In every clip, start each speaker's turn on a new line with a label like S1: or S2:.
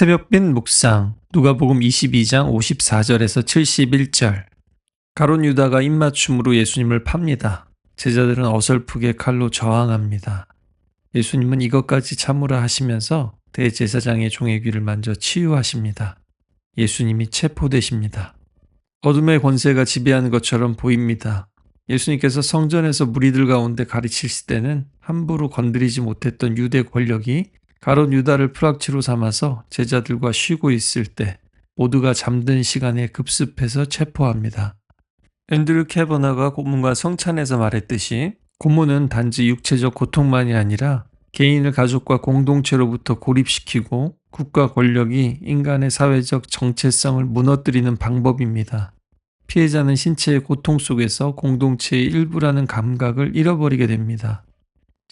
S1: 새벽빛 묵상 누가복음 22장 54절에서 71절. 가룟 유다가 입맞춤으로 예수님을 팝니다. 제자들은 어설프게 칼로 저항합니다. 예수님은 이것까지 참으라 하시면서 대제사장의 종의 귀를 만져 치유하십니다. 예수님이 체포되십니다. 어둠의 권세가 지배하는 것처럼 보입니다. 예수님께서 성전에서 무리들 가운데 가르치실 때는 함부로 건드리지 못했던 유대 권력이 가룟 유다를 프락치로 삼아서 제자들과 쉬고 있을 때 모두가 잠든 시간에 급습해서 체포합니다. 앤드류 캐버너가 고문과 성찬에서 말했듯이 고문은 단지 육체적 고통만이 아니라 개인을 가족과 공동체로부터 고립시키고 국가 권력이 인간의 사회적 정체성을 무너뜨리는 방법입니다. 피해자는 신체의 고통 속에서 공동체의 일부라는 감각을 잃어버리게 됩니다.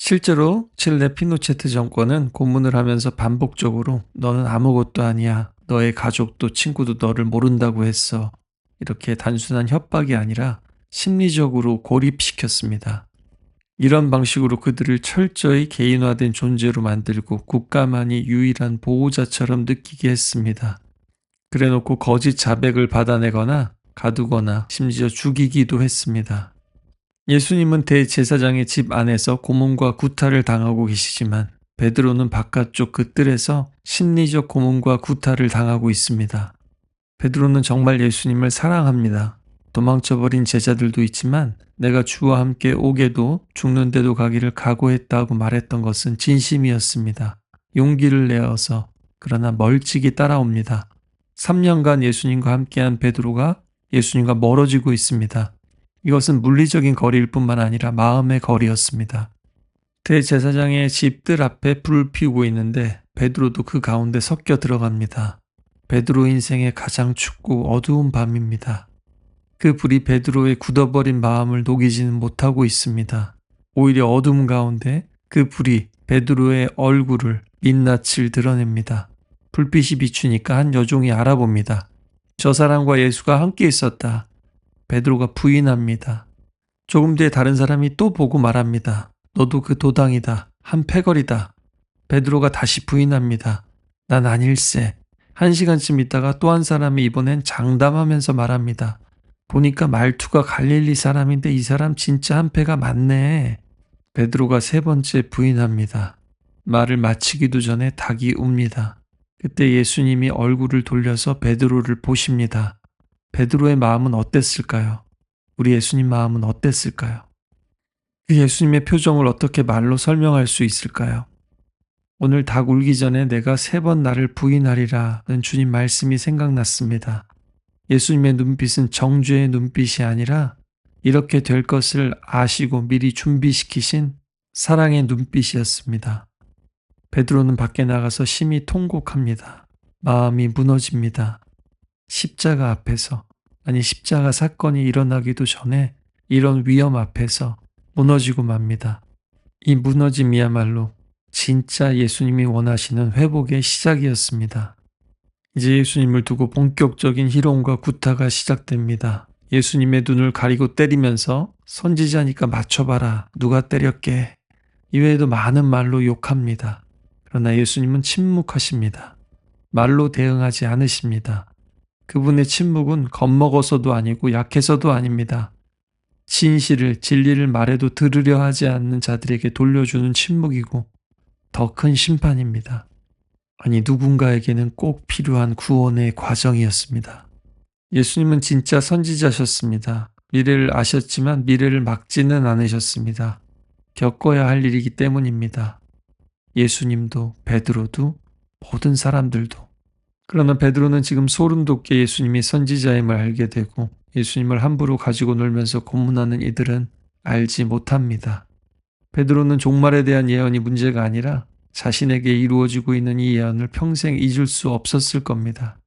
S1: 실제로 칠레 피노체트 정권은 고문을 하면서 반복적으로 너는 아무것도 아니야, 너의 가족도 친구도 너를 모른다고 했어, 이렇게 단순한 협박이 아니라 심리적으로 고립시켰습니다. 이런 방식으로 그들을 철저히 개인화된 존재로 만들고 국가만이 유일한 보호자처럼 느끼게 했습니다. 그래놓고 거짓 자백을 받아내거나 가두거나 심지어 죽이기도 했습니다. 예수님은 대제사장의 집 안에서 고문과 구타를 당하고 계시지만 베드로는 바깥쪽 그 뜰에서 심리적 고문과 구타를 당하고 있습니다. 베드로는 정말 예수님을 사랑합니다. 도망쳐버린 제자들도 있지만 내가 주와 함께 오게도 죽는데도 가기를 각오했다고 말했던 것은 진심이었습니다. 용기를 내어서 그러나 멀찍이 따라옵니다. 3년간 예수님과 함께한 베드로가 예수님과 멀어지고 있습니다. 이것은 물리적인 거리일 뿐만 아니라 마음의 거리였습니다. 대제사장의 집들 앞에 불을 피우고 있는데 베드로도 그 가운데 섞여 들어갑니다. 베드로 인생의 가장 춥고 어두운 밤입니다. 그 불이 베드로의 굳어버린 마음을 녹이지는 못하고 있습니다. 오히려 어둠 가운데 그 불이 베드로의 얼굴을 민낯을 드러냅니다. 불빛이 비추니까 한 여종이 알아봅니다. 저 사람과 예수가 함께 있었다. 베드로가 부인합니다. 조금 뒤에 다른 사람이 또 보고 말합니다. 너도 그 도당이다. 한 패거리다. 베드로가 다시 부인합니다. 난 아닐세. 1시간쯤 있다가 또 한 사람이 이번엔 장담하면서 말합니다. 보니까 말투가 갈릴리 사람인데 이 사람 진짜 한 패가 맞네. 베드로가 3번째 부인합니다. 말을 마치기도 전에 닭이 웁니다. 그때 예수님이 얼굴을 돌려서 베드로를 보십니다. 베드로의 마음은 어땠을까요? 우리 예수님 마음은 어땠을까요? 그 예수님의 표정을 어떻게 말로 설명할 수 있을까요? 오늘 닭 울기 전에 내가 3번 나를 부인하리라는 주님 말씀이 생각났습니다. 예수님의 눈빛은 정죄의 눈빛이 아니라 이렇게 될 것을 아시고 미리 준비시키신 사랑의 눈빛이었습니다. 베드로는 밖에 나가서 심히 통곡합니다. 마음이 무너집니다. 십자가 앞에서, 아니 십자가 사건이 일어나기도 전에 이런 위험 앞에서 무너지고 맙니다. 이 무너짐이야말로 진짜 예수님이 원하시는 회복의 시작이었습니다. 이제 예수님을 두고 본격적인 희롱과 구타가 시작됩니다. 예수님의 눈을 가리고 때리면서 선지자니까 맞춰봐라. 누가 때렸게. 이외에도 많은 말로 욕합니다. 그러나 예수님은 침묵하십니다. 말로 대응하지 않으십니다. 그분의 침묵은 겁먹어서도 아니고 약해서도 아닙니다. 진리를 말해도 들으려 하지 않는 자들에게 돌려주는 침묵이고 더 큰 심판입니다. 아니, 누군가에게는 꼭 필요한 구원의 과정이었습니다. 예수님은 진짜 선지자셨습니다. 미래를 아셨지만 미래를 막지는 않으셨습니다. 겪어야 할 일이기 때문입니다. 예수님도 베드로도 모든 사람들도. 그러나 베드로는 지금 소름 돋게 예수님이 선지자임을 알게 되고 예수님을 함부로 가지고 놀면서 고문하는 이들은 알지 못합니다. 베드로는 종말에 대한 예언이 문제가 아니라 자신에게 이루어지고 있는 이 예언을 평생 잊을 수 없었을 겁니다.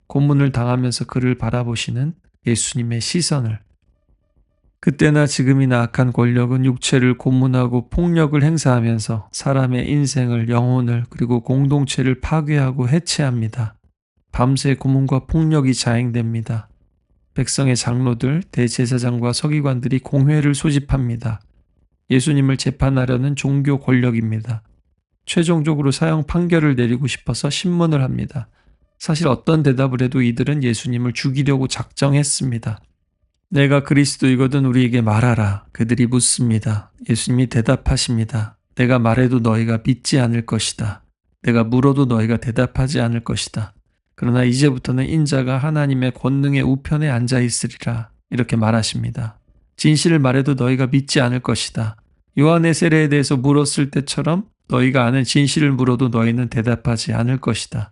S1: 고문을 당하면서 그를 바라보시는 예수님의 시선을. 그때나 지금이나 악한 권력은 육체를 고문하고 폭력을 행사하면서 사람의 인생을, 영혼을, 그리고 공동체를 파괴하고 해체합니다. 밤새 고문과 폭력이 자행됩니다. 백성의 장로들, 대제사장과 서기관들이 공회를 소집합니다. 예수님을 재판하려는 종교 권력입니다. 최종적으로 사형 판결을 내리고 싶어서 신문을 합니다. 사실 어떤 대답을 해도 이들은 예수님을 죽이려고 작정했습니다. 내가 그리스도이거든 우리에게 말하라. 그들이 묻습니다. 예수님이 대답하십니다. 내가 말해도 너희가 믿지 않을 것이다. 내가 물어도 너희가 대답하지 않을 것이다. 그러나 이제부터는 인자가 하나님의 권능의 우편에 앉아 있으리라. 이렇게 말하십니다. 진실을 말해도 너희가 믿지 않을 것이다. 요한의 세례에 대해서 물었을 때처럼 너희가 아는 진실을 물어도 너희는 대답하지 않을 것이다.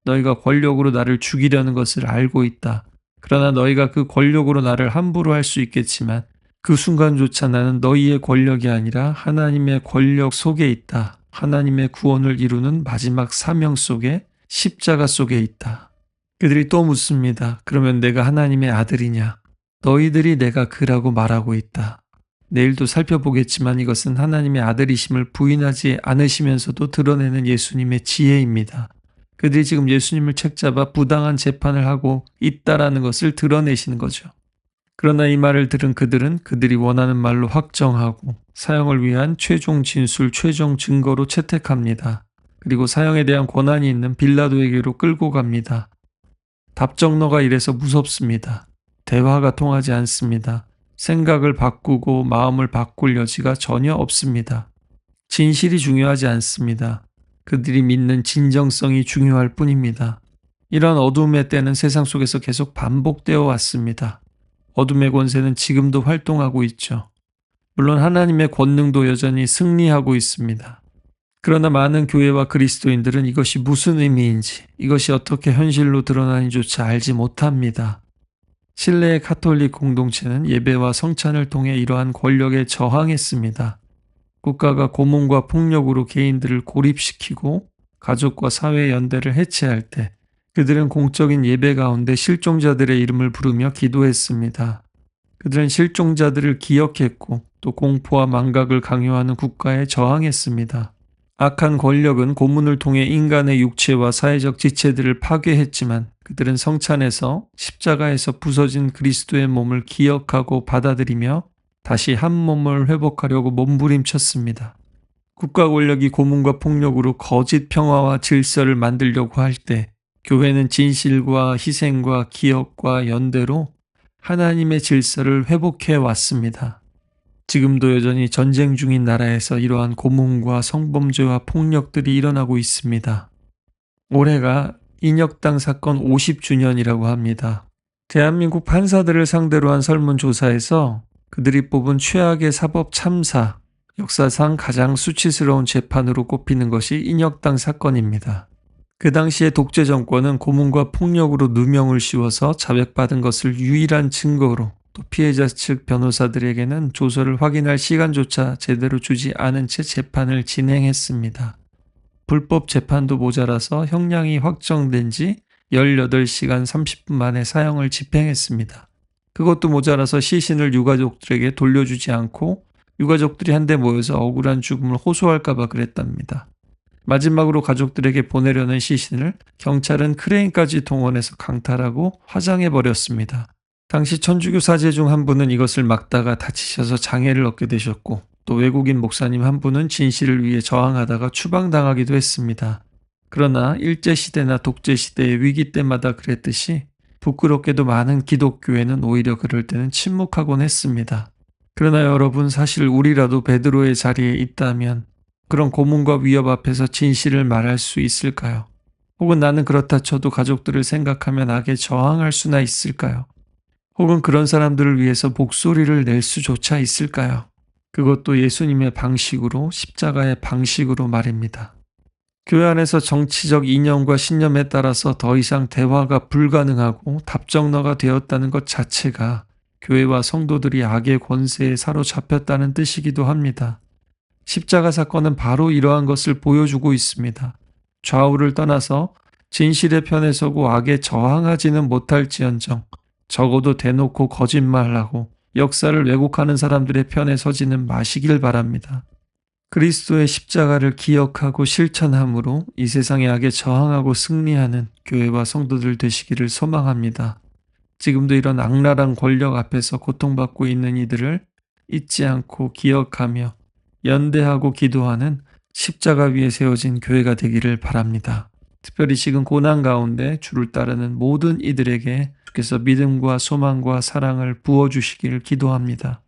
S1: 너희가 권력으로 나를 죽이려는 것을 알고 있다. 그러나 너희가 그 권력으로 나를 함부로 할 수 있겠지만 그 순간조차 나는 너희의 권력이 아니라 하나님의 권력 속에 있다. 하나님의 구원을 이루는 마지막 사명 속에 십자가 속에 있다. 그들이 또 묻습니다. 그러면 내가 하나님의 아들이냐? 너희들이 내가 그라고 말하고 있다. 내일도 살펴보겠지만 이것은 하나님의 아들이심을 부인하지 않으시면서도 드러내는 예수님의 지혜입니다. 그들이 지금 예수님을 책잡아 부당한 재판을 하고 있다라는 것을 드러내시는 거죠. 그러나 이 말을 들은 그들은 그들이 원하는 말로 확정하고 사형을 위한 최종 진술, 최종 증거로 채택합니다. 그리고 사형에 대한 권한이 있는 빌라도에게로 끌고 갑니다. 답정너가 이래서 무섭습니다. 대화가 통하지 않습니다. 생각을 바꾸고 마음을 바꿀 여지가 전혀 없습니다. 진실이 중요하지 않습니다. 그들이 믿는 진정성이 중요할 뿐입니다. 이런 어둠의 때는 세상 속에서 계속 반복되어 왔습니다. 어둠의 권세는 지금도 활동하고 있죠. 물론 하나님의 권능도 여전히 승리하고 있습니다. 그러나 많은 교회와 그리스도인들은 이것이 무슨 의미인지, 이것이 어떻게 현실로 드러나는지조차 알지 못합니다. 신뢰의 가톨릭 공동체는 예배와 성찬을 통해 이러한 권력에 저항했습니다. 국가가 고문과 폭력으로 개인들을 고립시키고 가족과 사회 연대를 해체할 때 그들은 공적인 예배 가운데 실종자들의 이름을 부르며 기도했습니다. 그들은 실종자들을 기억했고 또 공포와 망각을 강요하는 국가에 저항했습니다. 악한 권력은 고문을 통해 인간의 육체와 사회적 지체들을 파괴했지만 그들은 성찬에서 십자가에서 부서진 그리스도의 몸을 기억하고 받아들이며 다시 한 몸을 회복하려고 몸부림쳤습니다. 국가 권력이 고문과 폭력으로 거짓 평화와 질서를 만들려고 할 때 교회는 진실과 희생과 기억과 연대로 하나님의 질서를 회복해 왔습니다. 지금도 여전히 전쟁 중인 나라에서 이러한 고문과 성범죄와 폭력들이 일어나고 있습니다. 올해가 인혁당 사건 50주년이라고 합니다. 대한민국 판사들을 상대로 한 설문조사에서 그들이 뽑은 최악의 사법 참사, 역사상 가장 수치스러운 재판으로 꼽히는 것이 인혁당 사건입니다. 그 당시에 독재 정권은 고문과 폭력으로 누명을 씌워서 자백받은 것을 유일한 증거로 또 피해자 측 변호사들에게는 조서를 확인할 시간조차 제대로 주지 않은 채 재판을 진행했습니다. 불법 재판도 모자라서 형량이 확정된 지 18시간 30분 만에 사형을 집행했습니다. 그것도 모자라서 시신을 유가족들에게 돌려주지 않고 유가족들이 한데 모여서 억울한 죽음을 호소할까봐 그랬답니다. 마지막으로 가족들에게 보내려는 시신을 경찰은 크레인까지 동원해서 강탈하고 화장해버렸습니다. 당시 천주교 사제 중 한 분은 이것을 막다가 다치셔서 장애를 얻게 되셨고 또 외국인 목사님 한 분은 진실을 위해 저항하다가 추방당하기도 했습니다. 그러나 일제시대나 독재시대의 위기 때마다 그랬듯이 부끄럽게도 많은 기독교회는 오히려 그럴 때는 침묵하곤 했습니다. 그러나 여러분, 사실 우리라도 베드로의 자리에 있다면 그런 고문과 위협 앞에서 진실을 말할 수 있을까요? 혹은 나는 그렇다 쳐도 가족들을 생각하면 악에 저항할 수나 있을까요? 혹은 그런 사람들을 위해서 목소리를 낼 수조차 있을까요? 그것도 예수님의 방식으로, 십자가의 방식으로 말입니다. 교회 안에서 정치적 이념과 신념에 따라서 더 이상 대화가 불가능하고 답정너가 되었다는 것 자체가 교회와 성도들이 악의 권세에 사로잡혔다는 뜻이기도 합니다. 십자가 사건은 바로 이러한 것을 보여주고 있습니다. 좌우를 떠나서 진실의 편에 서고 악에 저항하지는 못할지언정 적어도 대놓고 거짓말하고 역사를 왜곡하는 사람들의 편에 서지는 마시길 바랍니다. 그리스도의 십자가를 기억하고 실천함으로 이 세상의 악에 저항하고 승리하는 교회와 성도들 되시기를 소망합니다. 지금도 이런 악랄한 권력 앞에서 고통받고 있는 이들을 잊지 않고 기억하며 연대하고 기도하는 십자가 위에 세워진 교회가 되기를 바랍니다. 특별히 지금 고난 가운데 주를 따르는 모든 이들에게 주께서 믿음과 소망과 사랑을 부어주시기를 기도합니다.